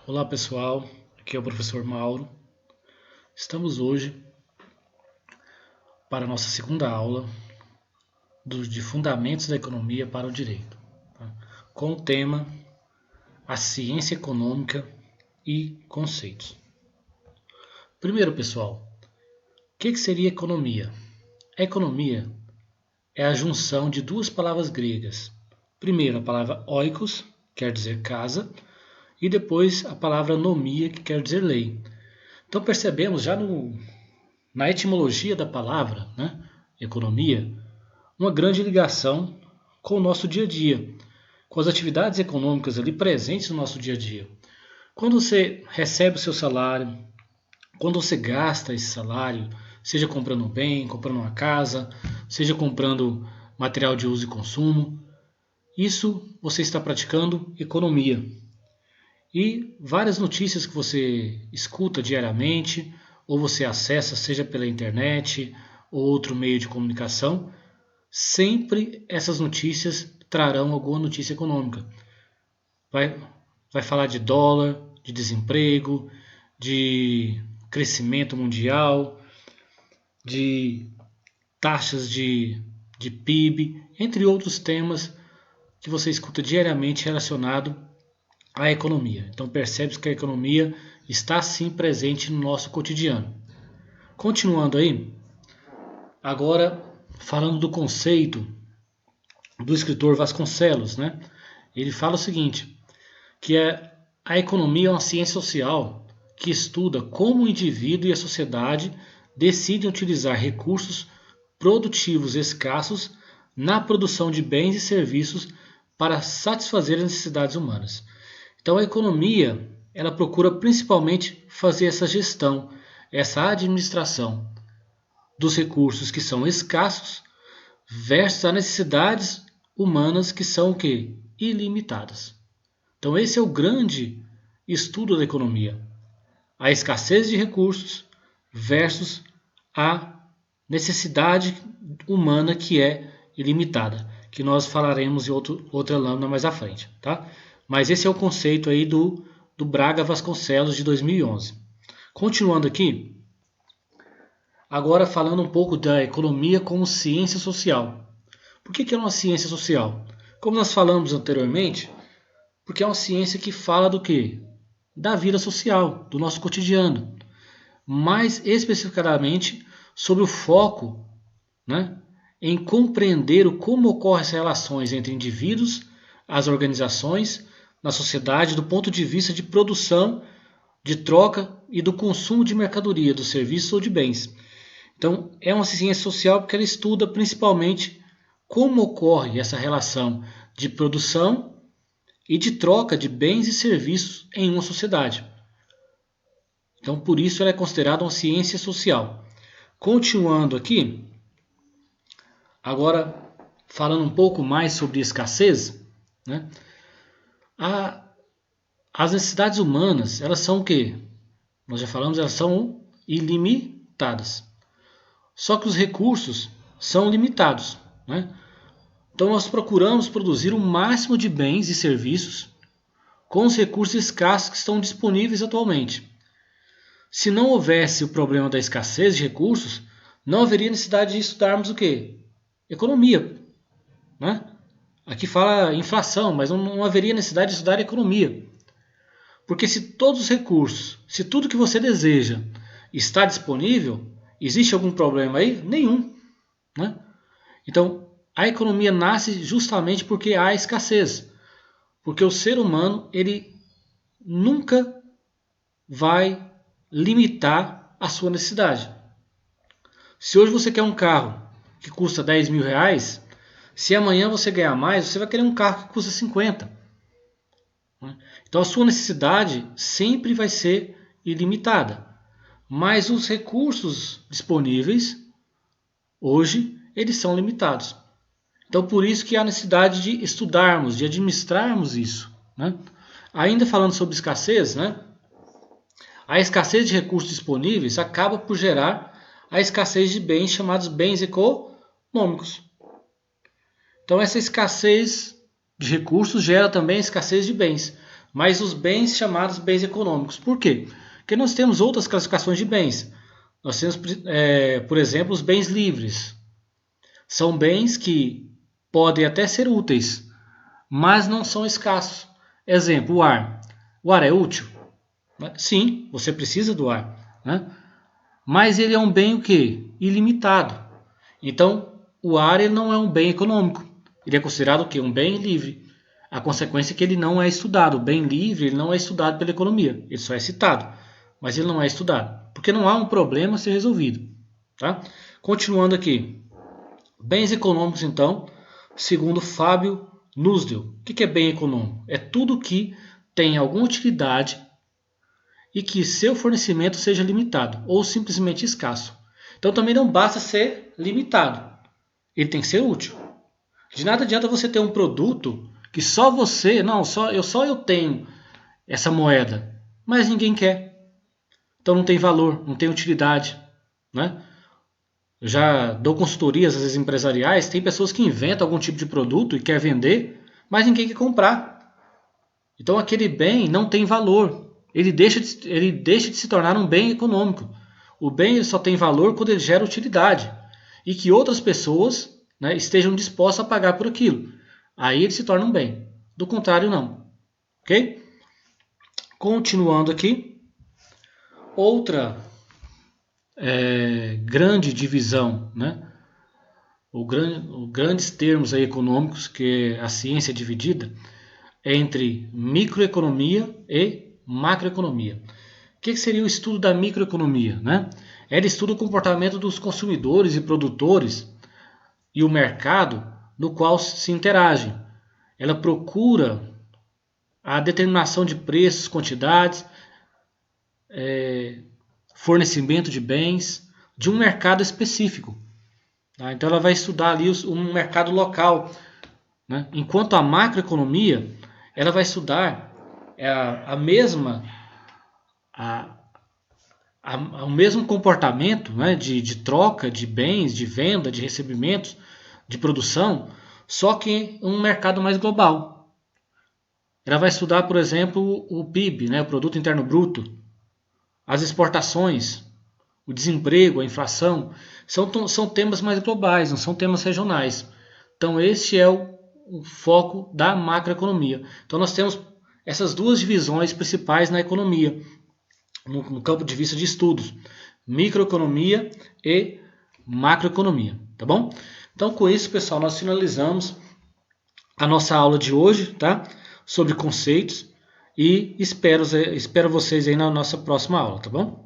Olá pessoal, aqui é o professor Mauro. Estamos hoje para a nossa segunda aula de Fundamentos da Economia para o Direito, tá? Com o tema A Ciência Econômica e Conceitos. Primeiro pessoal, o que seria economia? A economia é a junção de duas palavras gregas. Primeiro a palavra oikos, quer dizer casa, e depois a palavra nomia, que quer dizer lei. Então percebemos já na etimologia da palavra, né, economia, uma grande ligação com o nosso dia a dia, com as atividades econômicas ali presentes no nosso dia a dia. Quando você recebe o seu salário, quando você gasta esse salário, seja comprando um bem, comprando uma casa, seja comprando material de uso e consumo, isso você está praticando economia. E várias notícias que você escuta diariamente, ou você acessa, seja pela internet ou outro meio de comunicação, sempre essas notícias trarão alguma notícia econômica. Vai falar de dólar, de desemprego, de crescimento mundial, de taxas de PIB, entre outros temas que você escuta diariamente relacionado à economia. Então percebe-se que a economia está sim presente no nosso cotidiano. Continuando aí, agora falando do conceito do escritor Vasconcelos, né? Ele fala o seguinte, que a economia é uma ciência social que estuda como o indivíduo e a sociedade decidem utilizar recursos produtivos escassos na produção de bens e serviços para satisfazer as necessidades humanas. Então a economia, ela procura principalmente fazer essa gestão, essa administração dos recursos que são escassos versus as necessidades humanas que são o quê? Ilimitadas. Então esse é o grande estudo da economia. A escassez de recursos versus a necessidade humana que é ilimitada, que nós falaremos em outra lâmina mais à frente, tá? Mas esse é o conceito aí do Braga Vasconcelos de 2011. Continuando aqui, agora falando um pouco da economia como ciência social. Por que é uma ciência social? Como nós falamos anteriormente, porque é uma ciência que fala do quê? Da vida social, do nosso cotidiano. Mais especificadamente sobre o foco, né, em compreender como ocorrem as relações entre indivíduos, as organizações, na sociedade do ponto de vista de produção, de troca e do consumo de mercadoria, dos serviços ou de bens. Então, é uma ciência social porque ela estuda principalmente como ocorre essa relação de produção e de troca de bens e serviços em uma sociedade. Então, por isso ela é considerada uma ciência social. Continuando aqui, agora falando um pouco mais sobre escassez, né? As necessidades humanas, elas são o quê? Nós já falamos, elas são ilimitadas. Só que os recursos são limitados, né? Então nós procuramos produzir o máximo de bens e serviços com os recursos escassos que estão disponíveis atualmente. Se não houvesse o problema da escassez de recursos, não haveria necessidade de estudarmos o quê? Economia, né? Aqui fala inflação, mas não haveria necessidade de estudar economia. Porque se todos os recursos, se tudo que você deseja está disponível, existe algum problema aí? Nenhum, né? Então, a economia nasce justamente porque há escassez. Porque o ser humano, ele nunca vai limitar a sua necessidade. Se hoje você quer um carro que custa 10 mil reais, se amanhã você ganhar mais, você vai querer um carro que custa 50. Então a sua necessidade sempre vai ser ilimitada. Mas os recursos disponíveis, hoje, eles são limitados. Então por isso que há necessidade de estudarmos, de administrarmos isso, né? Ainda falando sobre escassez, né? A escassez de recursos disponíveis acaba por gerar a escassez de bens chamados bens econômicos. Então essa escassez de recursos gera também a escassez de bens. mas os bens chamados bens econômicos. Por quê? Porque nós temos outras classificações de bens. Nós temos, por exemplo, os bens livres. São bens que podem até ser úteis, mas não são escassos. Exemplo, o ar. O ar é útil? Sim, você precisa do ar, né? Mas ele é um bem o quê? Ilimitado. Então, o ar ele não é um bem econômico. Ele é considerado o quê? Um bem livre. A consequência é que ele não é estudado. O bem livre ele não é estudado pela economia. Ele só é citado, mas ele não é estudado. Porque não há um problema a ser resolvido. Tá? Continuando aqui. Bens econômicos, então, segundo Fábio Nusdel. O que é bem econômico? É tudo que tem alguma utilidade e que seu fornecimento seja limitado ou simplesmente escasso. Então também não basta ser limitado. Ele tem que ser útil. De nada adianta você ter um produto que só você, só eu tenho essa moeda, mas ninguém quer. Então não tem valor, não tem utilidade, né? Eu já dou consultorias às vezes empresariais, tem pessoas que inventam algum tipo de produto e quer vender, mas ninguém quer comprar. Então aquele bem não tem valor. Ele deixa de se tornar um bem econômico. O bem ele só tem valor quando ele gera utilidade e que outras pessoas, né, estejam dispostas a pagar por aquilo. Aí ele se torna um bem. Do contrário, não. Ok? Continuando aqui. Outra grande divisão, né? Os grandes termos aí econômicos que a ciência é dividida é entre microeconomia e macroeconomia. O que seria o estudo da microeconomia, né? Ela estuda o comportamento dos consumidores e produtores e o mercado no qual se interagem. Ela procura a determinação de preços, quantidades, fornecimento de bens de um mercado específico. Tá? Então ela vai estudar ali um mercado local, né? Enquanto a macroeconomia ela vai estudar o mesmo comportamento, né, de troca de bens, de venda, de recebimentos, de produção, só que em um mercado mais global. Ela vai estudar, por exemplo, o PIB, né, o Produto Interno Bruto, as exportações, o desemprego, a inflação. São temas mais globais, não são temas regionais. Então este é o foco da macroeconomia. Então nós temos essas duas divisões principais na economia, no campo de vista de estudos: microeconomia e macroeconomia, tá bom? Então com isso, pessoal, nós finalizamos a nossa aula de hoje, tá? Sobre conceitos, e espero vocês aí na nossa próxima aula, tá bom?